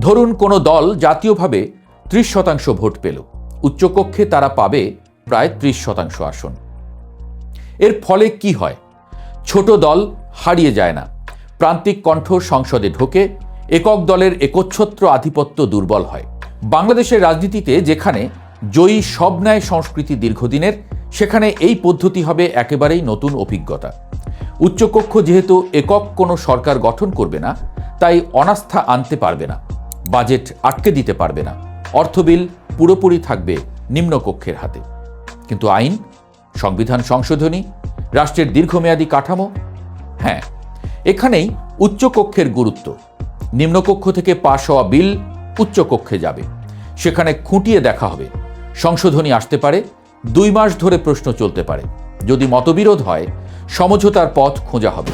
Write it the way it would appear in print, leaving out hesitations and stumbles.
ধরুন কোনো দল জাতীয়ভাবে 30% ভোট পেল, উচ্চকক্ষে তারা পাবে প্রায় 30% আসন। এর ফলে কি হয়? ছোট দল হারিয়ে যায় না, প্রান্তিক কণ্ঠ সংসদে ঢোকে, একক দলের একচ্ছত্র আধিপত্য দুর্বল হয়। বাংলাদেশের রাজনীতিতে যেখানে জয়ী সব ন্যায় সংস্কৃতি দীর্ঘদিনের, সেখানে এই পদ্ধতি হবে একেবারেই নতুন অভিজ্ঞতা। উচ্চকক্ষ যেহেতু একক কোনো সরকার গঠন করবে না, তাই অনাস্থা আনতে পারবে না, বাজেট আটকে দিতে পারবে না, অর্থবিল পুরোপুরি থাকবে নিম্নকক্ষের হাতে। কিন্তু আইন, সংবিধান সংশোধনী, রাষ্ট্রের দীর্ঘমেয়াদী কাঠামো, হ্যাঁ, এখানেই উচ্চকক্ষের গুরুত্ব। নিম্নকক্ষ থেকে পাশ হওয়া বিল উচ্চকক্ষে যাবে, সেখানে খুঁটিয়ে দেখা হবে। সংশোধনী আসতে পারে, 2 মাস ধরে প্রশ্ন চলতে পারে। যদি মতবিরোধ হয়, সমঝোতার পথ খোঁজা হবে।